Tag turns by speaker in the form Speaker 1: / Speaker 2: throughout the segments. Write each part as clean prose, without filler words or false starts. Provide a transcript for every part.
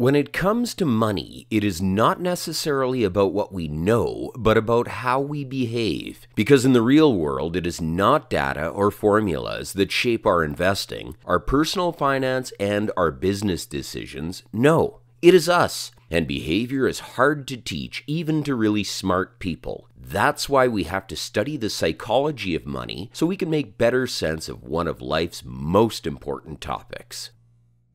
Speaker 1: When it comes to money, it is not necessarily about what we know, but about how we behave. Because in the real world, it is not data or formulas that shape our investing, our personal finance, and our business decisions. No, it is us. And behavior is hard to teach, even to really smart people. That's why we have to study the psychology of money so we can make better sense of one of life's most important topics.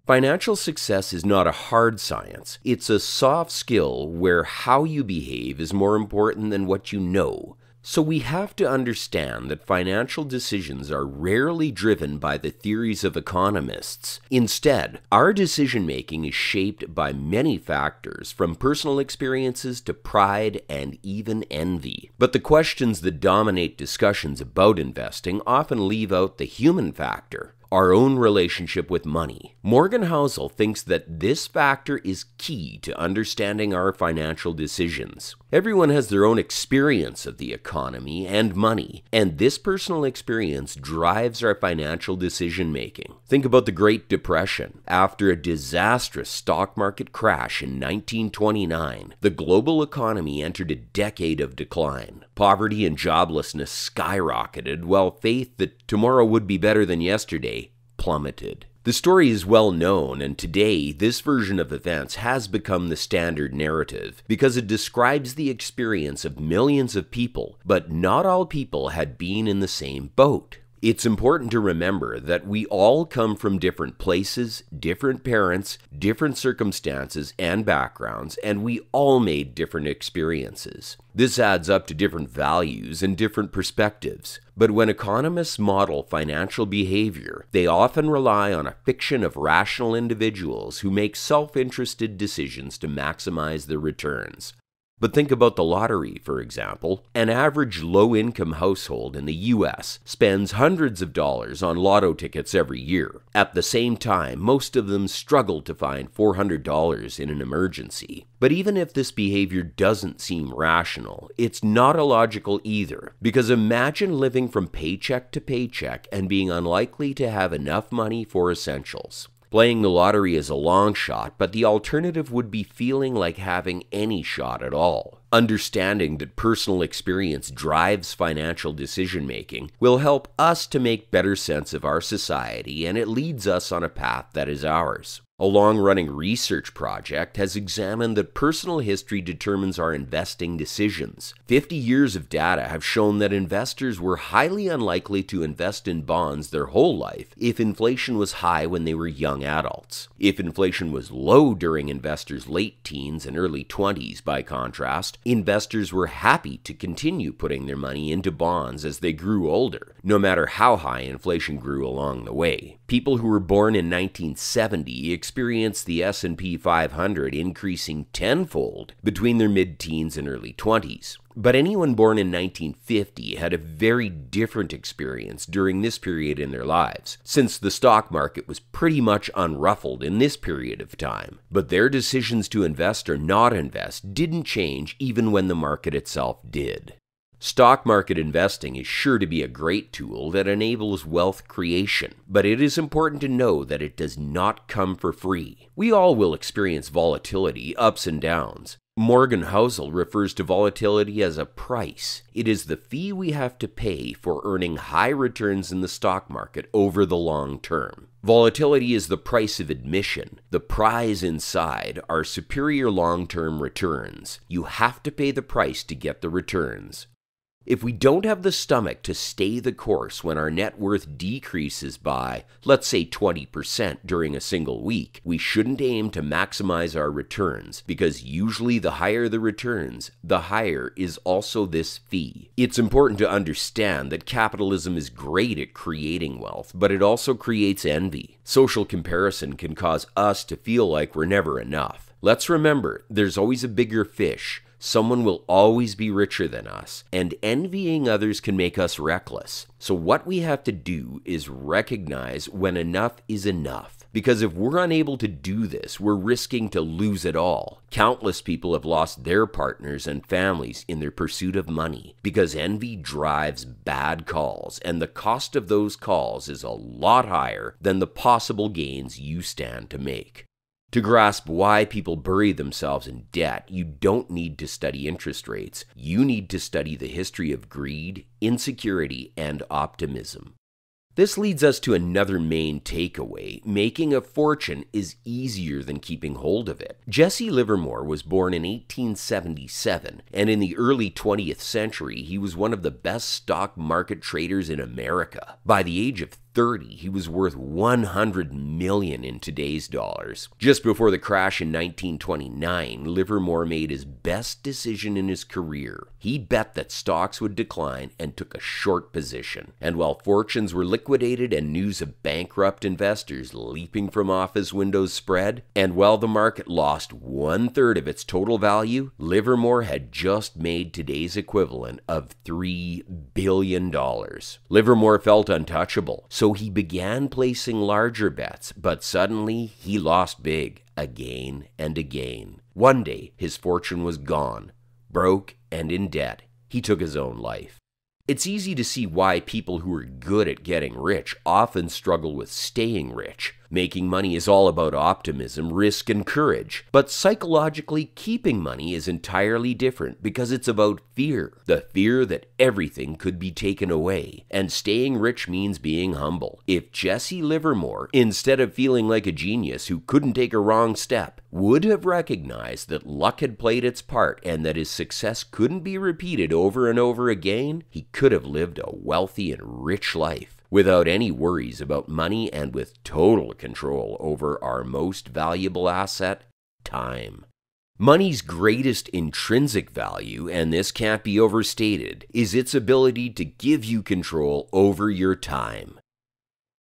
Speaker 1: Financial success is not a hard science. It's a soft skill where how you behave is more important than what you know. So we have to understand that financial decisions are rarely driven by the theories of economists. Instead, our decision-making is shaped by many factors, from personal experiences to pride and even envy. But the questions that dominate discussions about investing often leave out the human factor. Our own relationship with money. Morgan Housel thinks that this factor is key to understanding our financial decisions. Everyone has their own experience of the economy and money, and this personal experience drives our financial decision-making. Think about the Great Depression. After a disastrous stock market crash in 1929, the global economy entered a decade of decline. Poverty and joblessness skyrocketed, while faith that tomorrow would be better than yesterday plummeted. The story is well known, and today this version of events has become the standard narrative because it describes the experience of millions of people, but not all people had been in the same boat. It's important to remember that we all come from different places, different parents, different circumstances and backgrounds, and we all made different experiences. This adds up to different values and different perspectives. But when economists model financial behavior, they often rely on a fiction of rational individuals who make self-interested decisions to maximize their returns. But think about the lottery, for example. An average low-income household in the US spends hundreds of dollars on lotto tickets every year. At the same time, most of them struggle to find $400 in an emergency. But even if this behavior doesn't seem rational, it's not illogical either. Because imagine living from paycheck to paycheck and being unlikely to have enough money for essentials. Playing the lottery is a long shot, but the alternative would be feeling like having any shot at all. Understanding that personal experience drives financial decision-making will help us to make better sense of our society, and it leads us on a path that is ours. A long-running research project has examined that personal history determines our investing decisions. 50 years of data have shown that investors were highly unlikely to invest in bonds their whole life if inflation was high when they were young adults. If inflation was low during investors' late teens and early 20s, by contrast, investors were happy to continue putting their money into bonds as they grew older, no matter how high inflation grew along the way. People who were born in 1970 experienced the S&P 500 increasing tenfold between their mid-teens and early 20s. But anyone born in 1950 had a very different experience during this period in their lives, since the stock market was pretty much unruffled in this period of time. But their decisions to invest or not invest didn't change even when the market itself did. Stock market investing is sure to be a great tool that enables wealth creation, but it is important to know that it does not come for free. We all will experience volatility, ups and downs. Morgan Housel refers to volatility as a price. It is the fee we have to pay for earning high returns in the stock market over the long term. Volatility is the price of admission. The prize inside are superior long-term returns. You have to pay the price to get the returns. If we don't have the stomach to stay the course when our net worth decreases by, let's say, 20% during a single week, we shouldn't aim to maximize our returns, because usually the higher the returns, the higher is also this fee. It's important to understand that capitalism is great at creating wealth, but it also creates envy. Social comparison can cause us to feel like we're never enough. Let's remember, there's always a bigger fish. Someone will always be richer than us, and envying others can make us reckless. So what we have to do is recognize when enough is enough. Because if we're unable to do this, we're risking to lose it all. Countless people have lost their partners and families in their pursuit of money because envy drives bad calls, and the cost of those calls is a lot higher than the possible gains you stand to make. To grasp why people bury themselves in debt, you don't need to study interest rates. You need to study the history of greed, insecurity, and optimism. This leads us to another main takeaway. Making a fortune is easier than keeping hold of it. Jesse Livermore was born in 1877, and in the early 20th century, he was one of the best stock market traders in America. By the age of 30, he was worth $100 million in today's dollars. Just before the crash in 1929, Livermore made his best decision in his career. He bet that stocks would decline and took a short position. And while fortunes were liquidated and news of bankrupt investors leaping from office windows spread, and while the market lost 1/3 of its total value, Livermore had just made today's equivalent of $3 billion. Livermore felt untouchable, so he began placing larger bets, but suddenly he lost big again and again. One day, his fortune was gone. Broke and in debt, he took his own life. It's easy to see why people who are good at getting rich often struggle with staying rich. Making money is all about optimism, risk, and courage. But psychologically, keeping money is entirely different because it's about fear. The fear that everything could be taken away. And staying rich means being humble. If Jesse Livermore, instead of feeling like a genius who couldn't take a wrong step, would have recognized that luck had played its part and that his success couldn't be repeated over and over again, he could have lived a wealthy and rich life without any worries about money and with total control over our most valuable asset, time. Money's greatest intrinsic value, and this can't be overstated, is its ability to give you control over your time.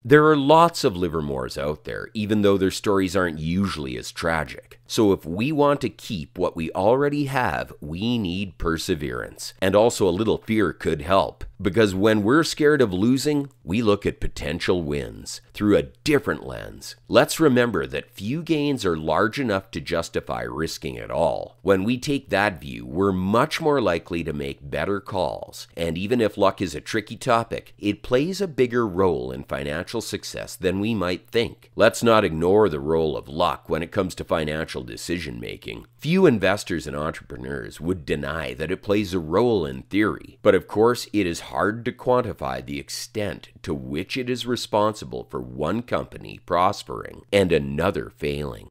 Speaker 1: There are lots of Livermores out there, even though their stories aren't usually as tragic. So if we want to keep what we already have, we need perseverance. And also a little fear could help, because when we're scared of losing, we look at potential wins through a different lens. Let's remember that few gains are large enough to justify risking it all. When we take that view, we're much more likely to make better calls. And even if luck is a tricky topic, it plays a bigger role in financial success than we might think. Let's not ignore the role of luck when it comes to financial decision making. Few investors and entrepreneurs would deny that it plays a role in theory, but of course it is hard to quantify the extent to which it is responsible for one company prospering and another failing.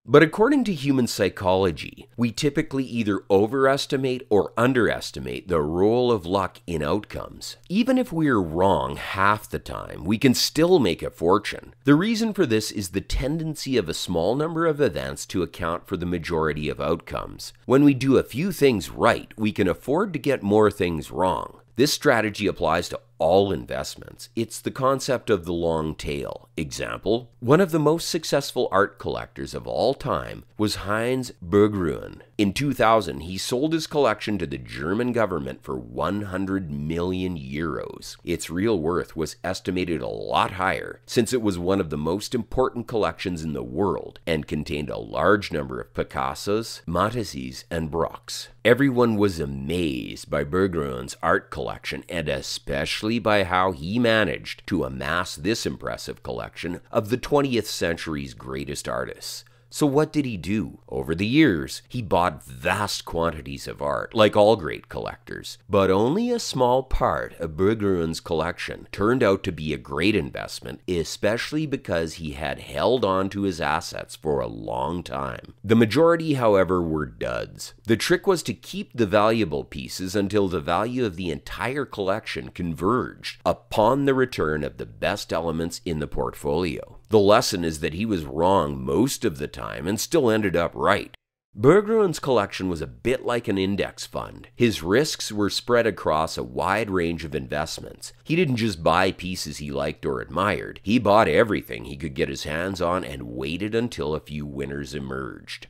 Speaker 1: But according to human psychology, we typically either overestimate or underestimate the role of luck in outcomes. Even if we're wrong half the time, we can still make a fortune. The reason for this is the tendency of a small number of events to account for the majority of outcomes. When we do a few things right, we can afford to get more things wrong. This strategy applies to all investments. It's the concept of the long tail. Example, one of the most successful art collectors of all time was Heinz Berggruen. In 2000, he sold his collection to the German government for 100 million euros. Its real worth was estimated a lot higher, since it was one of the most important collections in the world and contained a large number of Picassos, Matisses, and Brocks. Everyone was amazed by Berggruen's art collection, and especially by how he managed to amass this impressive collection of the 20th century's greatest artists. So what did he do? Over the years, he bought vast quantities of art, like all great collectors. But only a small part of Berggruen's collection turned out to be a great investment, especially because he had held on to his assets for a long time. The majority, however, were duds. The trick was to keep the valuable pieces until the value of the entire collection converged upon the return of the best elements in the portfolio. The lesson is that he was wrong most of the time and still ended up right. Berggruen's collection was a bit like an index fund. His risks were spread across a wide range of investments. He didn't just buy pieces he liked or admired. He bought everything he could get his hands on and waited until a few winners emerged.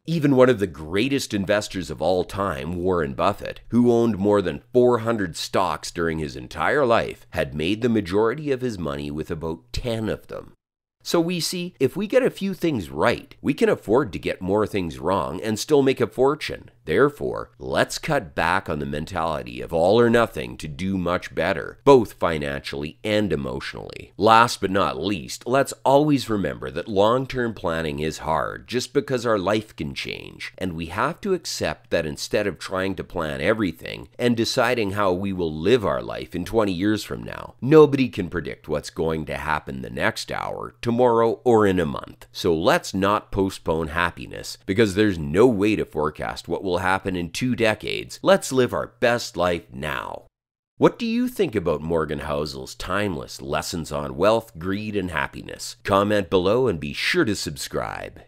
Speaker 1: Even one of the greatest investors of all time, Warren Buffett, who owned more than 400 stocks during his entire life, had made the majority of his money with about 10 of them. So we see, if we get a few things right, we can afford to get more things wrong and still make a fortune. Therefore, let's cut back on the mentality of all or nothing to do much better, both financially and emotionally. Last but not least, let's always remember that long-term planning is hard just because our life can change, and we have to accept that instead of trying to plan everything and deciding how we will live our life in 20 years from now, nobody can predict what's going to happen the next hour, tomorrow, or in a month. So let's not postpone happiness, because there's no way to forecast what will happen in 2 decades. Let's live our best life now. What do you think about Morgan Housel's timeless lessons on wealth, greed, and happiness? Comment below and be sure to subscribe.